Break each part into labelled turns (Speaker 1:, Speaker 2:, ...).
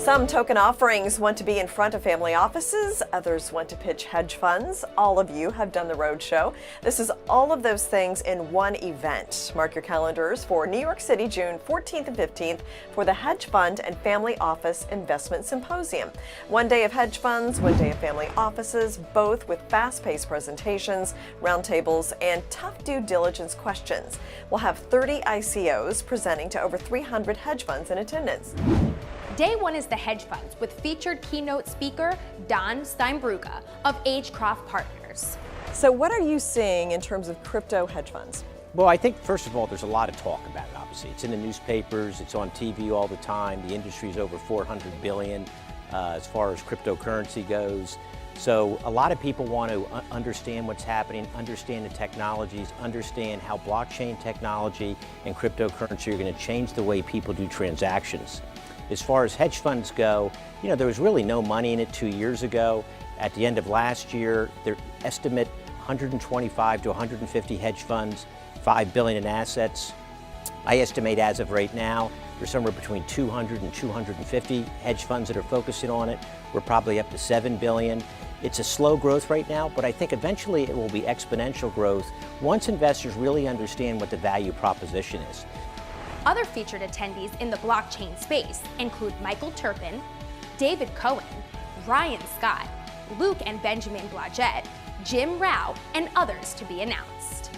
Speaker 1: Some token offerings want to be in front of family offices, others want to pitch hedge funds. All of you have done the roadshow. This is all of those things in one event. Mark your calendars for New York City, June 14th and 15th for the Hedge Fund and Family Office Investment Symposium. One day of hedge funds, one day of family offices, both with fast-paced presentations, roundtables, and tough due diligence questions. We'll have 30 ICOs presenting to over 300 hedge funds in attendance.
Speaker 2: Day one is the hedge funds with featured keynote speaker Steinbrugge of Agecroft Partners.
Speaker 1: So what are you seeing in terms of crypto hedge funds?
Speaker 3: Well, I think, first of all, there's a lot of talk about it, obviously. It's in the newspapers, it's on TV all the time. The industry is over $400 billion as far as cryptocurrency goes. So a lot of people want to understand what's happening, understand the technologies, understand how blockchain technology and cryptocurrency are going to change the way people do transactions. As far as hedge funds go, there was really no money in it 2 years ago. At the end of last year, they estimate 125 to 150 hedge funds, $5 billion in assets. I estimate as of right now, there's somewhere between 200 and 250 hedge funds that are focusing on it. We're probably up to 7 billion. It's a slow growth right now, but I think eventually it will be exponential growth once investors really understand what the value proposition is.
Speaker 2: Other featured attendees in the blockchain space include Michael Terpin, David Cohen, Ryan Scott, Luke and Benjamin Blodgett, Jim Rao, and others to be announced.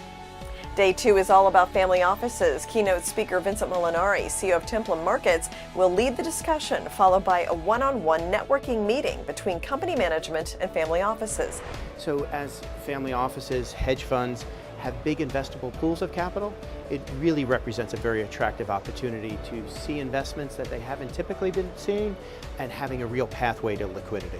Speaker 1: Day two is all about family offices. Keynote speaker Vincent Molinari, CEO of Templum Markets, will lead the discussion, followed by a one-on-one networking meeting between company management and family offices.
Speaker 4: So as family offices, hedge funds have big investable pools of capital, it really represents a very attractive opportunity to see investments that they haven't typically been seeing and having a real pathway to liquidity.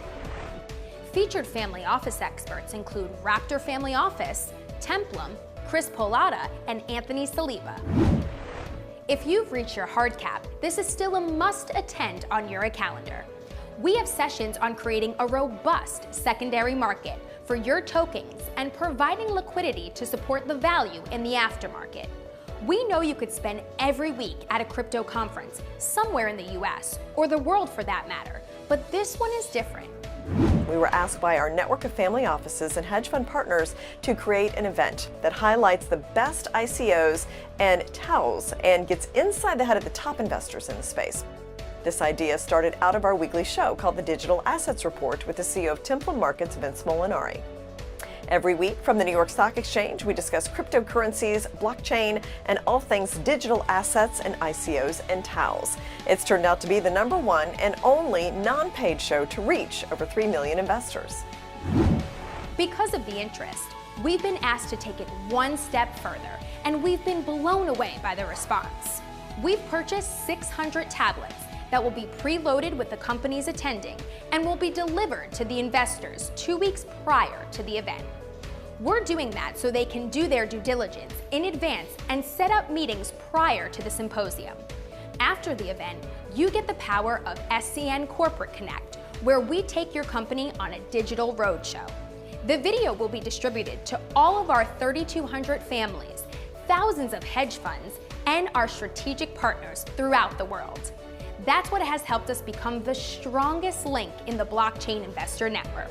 Speaker 2: Featured family office experts include Raptor Family Office, Templum, Chris Polata, and Anthony Saliba. If you've reached your hard cap, this is still a must attend on your calendar. We have sessions on creating a robust secondary market for your tokens and providing liquidity to support the value in the aftermarket. We know you could spend every week at a crypto conference somewhere in the US or the world for that matter, but this one is different.
Speaker 1: We were asked by our network of family offices and hedge fund partners to create an event that highlights the best ICOs and TAOs and gets inside the head of the top investors in the space. This idea started out of our weekly show called the Digital Assets Report with the CEO of Templum Markets, Vince Molinari. Every week from the New York Stock Exchange, we discuss cryptocurrencies, blockchain, and all things digital assets and ICOs and TAOs. It's turned out to be the #1 and only non-paid show to reach over 3 million investors.
Speaker 2: Because of the interest, we've been asked to take it one step further, and we've been blown away by the response. We've purchased 600 tablets that will be preloaded with the companies attending and will be delivered to the investors 2 weeks prior to the event. We're doing that so they can do their due diligence in advance and set up meetings prior to the symposium. After the event, you get the power of SCN Corporate Connect, where we take your company on a digital roadshow. The video will be distributed to all of our 3,200 families, thousands of hedge funds, and our strategic partners throughout the world. That's what has helped us become the strongest link in the blockchain investor network.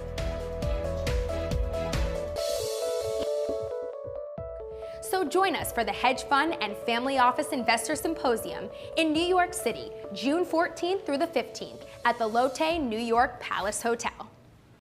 Speaker 2: So join us for the Hedge Fund and Family Office Investor Symposium in New York City, June 14th through the 15th at the Lotte New York Palace Hotel.